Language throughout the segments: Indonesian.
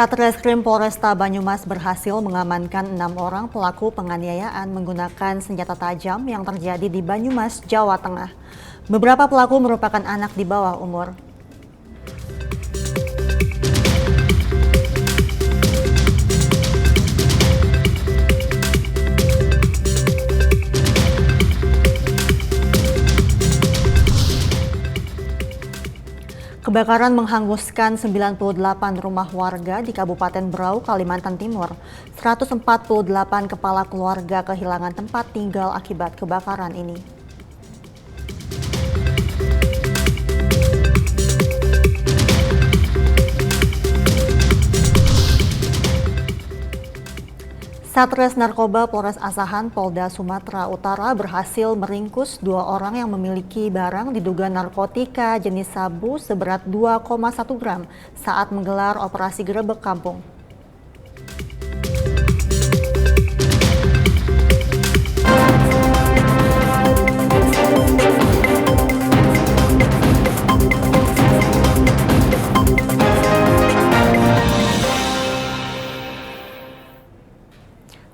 Satreskrim Polresta Banyumas berhasil mengamankan 6 orang pelaku penganiayaan menggunakan senjata tajam yang terjadi di Banyumas, Jawa Tengah. Beberapa pelaku merupakan anak di bawah umur. Kebakaran menghanguskan 98 rumah warga di Kabupaten Berau, Kalimantan Timur. 148 kepala keluarga kehilangan tempat tinggal akibat kebakaran ini. Satres Narkoba Polres Asahan Polda Sumatera Utara berhasil meringkus 2 orang yang memiliki barang diduga narkotika jenis sabu seberat 2,1 gram saat menggelar operasi gerebek kampung.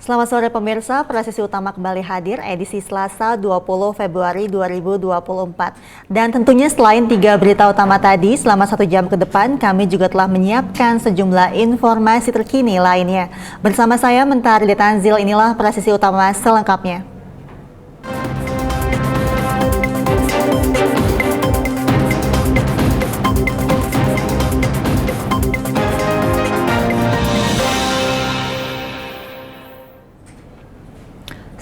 Selamat sore pemirsa, presisi utama kembali hadir edisi Selasa 20 Februari 2024. Dan tentunya selain 3 berita utama tadi, selama 1 jam ke depan kami juga telah menyiapkan sejumlah informasi terkini lainnya. Bersama saya Mentari Detanzil, inilah presisi utama selengkapnya.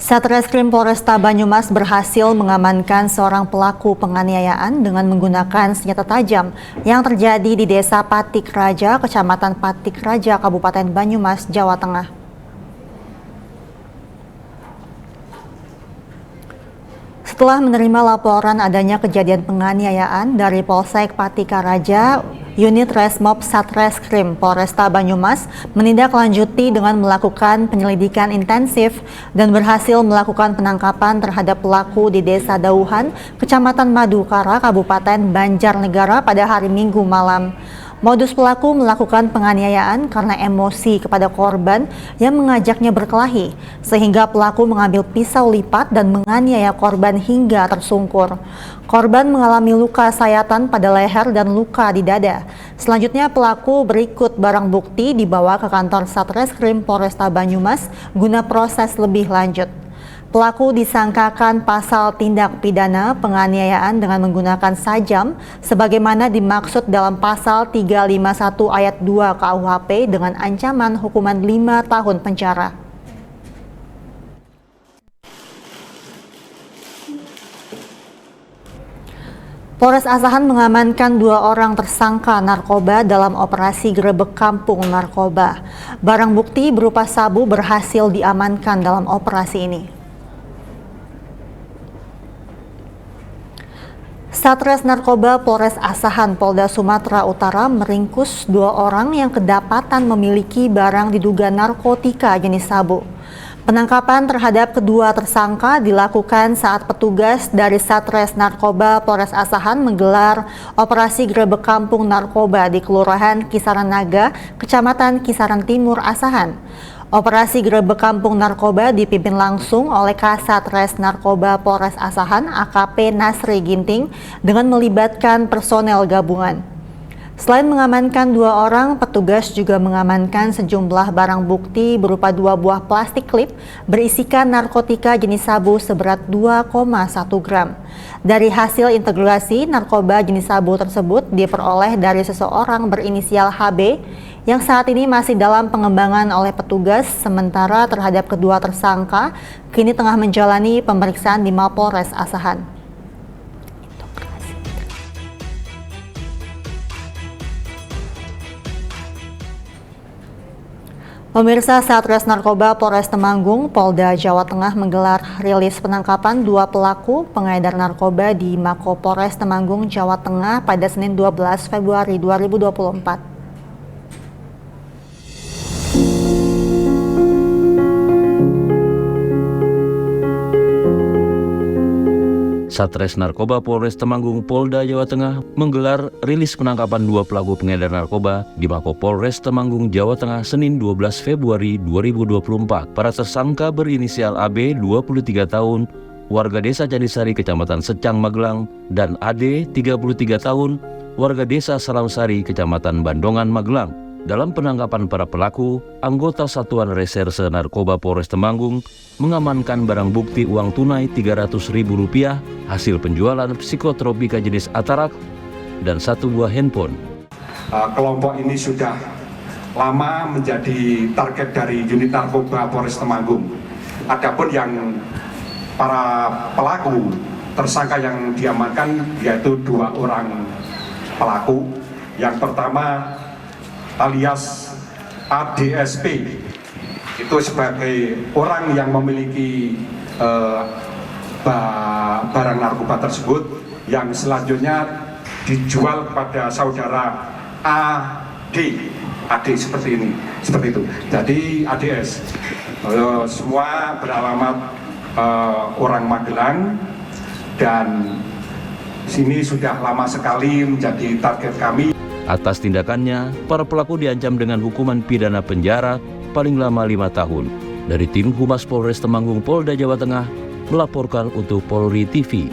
Satreskrim Polresta Banyumas berhasil mengamankan seorang pelaku penganiayaan dengan menggunakan senjata tajam yang terjadi di Desa Patik Raja, Kecamatan Patik Raja, Kabupaten Banyumas, Jawa Tengah. Setelah menerima laporan adanya kejadian penganiayaan dari Polsek Patika Raja, Unit Resmob Satreskrim Polresta Banyumas menindaklanjuti dengan melakukan penyelidikan intensif dan berhasil melakukan penangkapan terhadap pelaku di Desa Dauhan, Kecamatan Madukara, Kabupaten Banjarnegara pada hari Minggu malam. Modus pelaku melakukan penganiayaan karena emosi kepada korban yang mengajaknya berkelahi, sehingga pelaku mengambil pisau lipat dan menganiaya korban hingga tersungkur. Korban mengalami luka sayatan pada leher dan luka di dada. Selanjutnya pelaku berikut barang bukti dibawa ke kantor Satreskrim Polresta Banyumas guna proses lebih lanjut. Pelaku disangkakan pasal tindak pidana penganiayaan dengan menggunakan sajam sebagaimana dimaksud dalam pasal 351 ayat 2 KUHP dengan ancaman hukuman 5 tahun penjara. Polres Asahan mengamankan 2 orang tersangka narkoba dalam operasi gerebek kampung narkoba. Barang bukti berupa sabu berhasil diamankan dalam operasi ini. Satres Narkoba Polres Asahan Polda Sumatera Utara meringkus 2 orang yang kedapatan memiliki barang diduga narkotika jenis sabu. Penangkapan terhadap kedua tersangka dilakukan saat petugas dari Satres Narkoba Polres Asahan menggelar operasi gerebek kampung narkoba di Kelurahan Kisaran Naga, Kecamatan Kisaran Timur, Asahan. Operasi gerebek kampung narkoba dipimpin langsung oleh Kasatres Narkoba Polres Asahan AKP Nasri Ginting dengan melibatkan personel gabungan. Selain mengamankan 2 orang, petugas juga mengamankan sejumlah barang bukti berupa 2 buah plastik klip berisikan narkotika jenis sabu seberat 2,1 gram. Dari hasil integrasi, narkoba jenis sabu tersebut diperoleh dari seseorang berinisial HB yang saat ini masih dalam pengembangan oleh petugas, sementara terhadap kedua tersangka kini tengah menjalani pemeriksaan di Mapolres Asahan. Pemirsa, Satres Narkoba Polres Temanggung, Polda Jawa Tengah menggelar rilis penangkapan 2 pelaku pengedar narkoba di Mako Polres Temanggung, Jawa Tengah pada Senin 12 Februari 2024. Satres Narkoba Polres Temanggung Polda Jawa Tengah menggelar rilis penangkapan 2 pelaku pengedar narkoba di Mako Polres Temanggung Jawa Tengah Senin 12 Februari 2024. Para tersangka berinisial AB 23 tahun, warga desa Jadisari Kecamatan Secang Magelang, dan AD 33 tahun, warga desa Salausari Kecamatan Bandongan Magelang. Dalam penangkapan para pelaku, anggota Satuan Reserse Narkoba Polres Temanggung mengamankan barang bukti uang tunai Rp300.000 hasil penjualan psikotropika jenis Atarak dan 1 buah handphone. Kelompok ini sudah lama menjadi target dari unit narkoba Polres Temanggung. Adapun yang para pelaku tersangka yang diamankan yaitu 2 orang pelaku. Yang pertama alias ADSP, itu sebagai orang yang memiliki barang narkoba tersebut yang selanjutnya dijual kepada saudara AD seperti itu. Jadi ADS semua beralamat orang Magelang, dan sini sudah lama sekali menjadi target kami. Atas tindakannya, para pelaku diancam dengan hukuman pidana penjara paling lama 5 tahun. Dari tim Humas Polres Temanggung Polda Jawa Tengah melaporkan untuk Polri TV.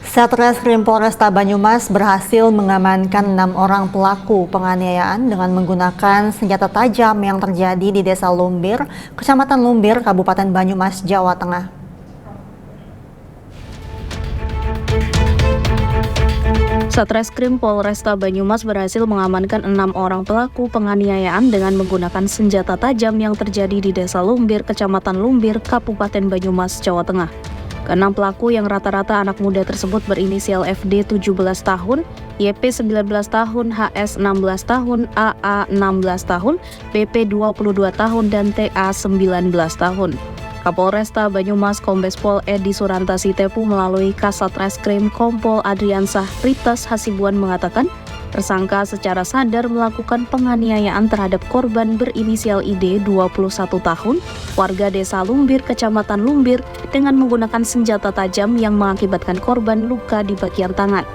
Satreskrim Polresta Banyumas berhasil mengamankan 6 orang pelaku penganiayaan dengan menggunakan senjata tajam yang terjadi di Desa Lumbir, Kecamatan Lumbir, Kabupaten Banyumas, Jawa Tengah. Satreskrim Polresta Banyumas berhasil mengamankan 6 orang pelaku penganiayaan dengan menggunakan senjata tajam yang terjadi di Desa Lumbir, Kecamatan Lumbir, Kabupaten Banyumas, Jawa Tengah. Ke-6 pelaku yang rata-rata anak muda tersebut berinisial FD 17 tahun, YP 19 tahun, HS 16 tahun, AA 16 tahun, BP 22 tahun, dan TA 19 tahun. Kapolresta Banyumas Kombes Pol Edi Suranta Sitepu melalui Kasatreskrim Kompol Adriansah Ritas Hasibuan mengatakan, tersangka secara sadar melakukan penganiayaan terhadap korban berinisial ID 21 tahun, warga Desa Lumbir, Kecamatan Lumbir, dengan menggunakan senjata tajam yang mengakibatkan korban luka di bagian tangan.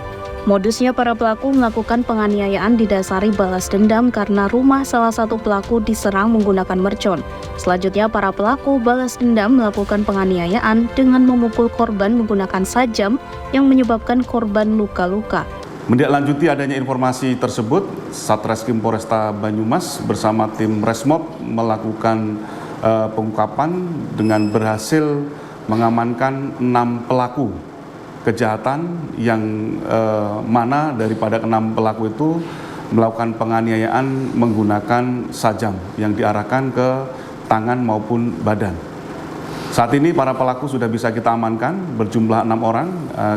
Modusnya para pelaku melakukan penganiayaan didasari balas dendam karena rumah salah satu pelaku diserang menggunakan mercon. Selanjutnya para pelaku balas dendam melakukan penganiayaan dengan memukul korban menggunakan sajam yang menyebabkan korban luka-luka. Menindaklanjuti adanya informasi tersebut, Satreskrim Polresta Banyumas bersama tim Resmob melakukan pengungkapan dengan berhasil mengamankan 6 pelaku kejahatan yang mana daripada 6 pelaku itu melakukan penganiayaan menggunakan sajam yang diarahkan ke tangan maupun badan. Saat ini para pelaku sudah bisa kita amankan berjumlah 6 orang,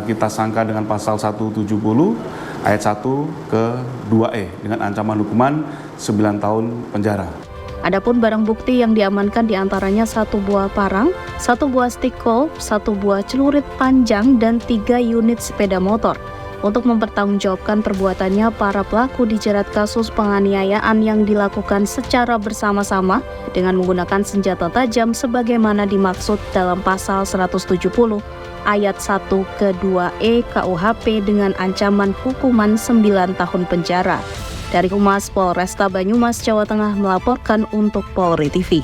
kita sangka dengan pasal 170 ayat 1 ke 2E dengan ancaman hukuman 9 tahun penjara. Adapun barang bukti yang diamankan diantaranya 1 buah parang, 1 buah stick golf, 1 buah celurit panjang, dan 3 unit sepeda motor. Untuk mempertanggungjawabkan perbuatannya, para pelaku dijerat kasus penganiayaan yang dilakukan secara bersama-sama dengan menggunakan senjata tajam sebagaimana dimaksud dalam pasal 170 ayat 1 ke 2E KUHP dengan ancaman hukuman 9 tahun penjara. Dari Humas Polresta Banyumas, Jawa Tengah melaporkan untuk Polri TV.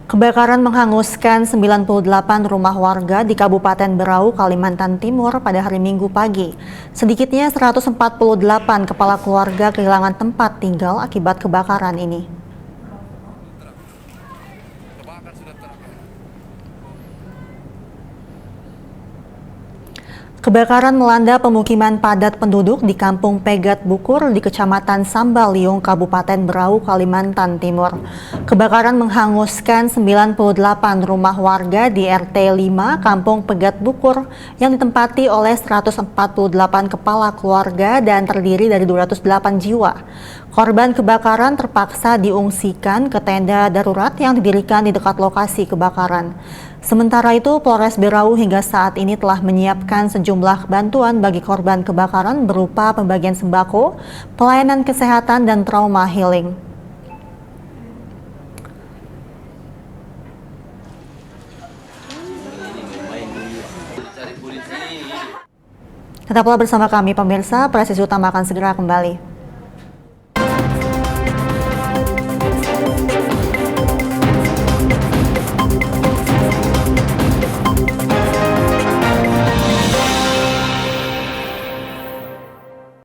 Kebakaran menghanguskan 98 rumah warga di Kabupaten Berau, Kalimantan Timur pada hari Minggu pagi. Sedikitnya 148 kepala keluarga kehilangan tempat tinggal akibat kebakaran ini. Kebakaran melanda pemukiman padat penduduk di Kampung Pegat Bukur di Kecamatan Sambaliung, Kabupaten Berau, Kalimantan Timur. Kebakaran menghanguskan 98 rumah warga di RT 5 Kampung Pegat Bukur yang ditempati oleh 148 kepala keluarga dan terdiri dari 208 jiwa. Korban kebakaran terpaksa diungsikan ke tenda darurat yang didirikan di dekat lokasi kebakaran. Sementara itu, Polres Berau hingga saat ini telah menyiapkan sejumlah bantuan bagi korban kebakaran berupa pembagian sembako, pelayanan kesehatan, dan trauma healing. Tetaplah bersama kami pemirsa, Presisi Utama akan segera kembali.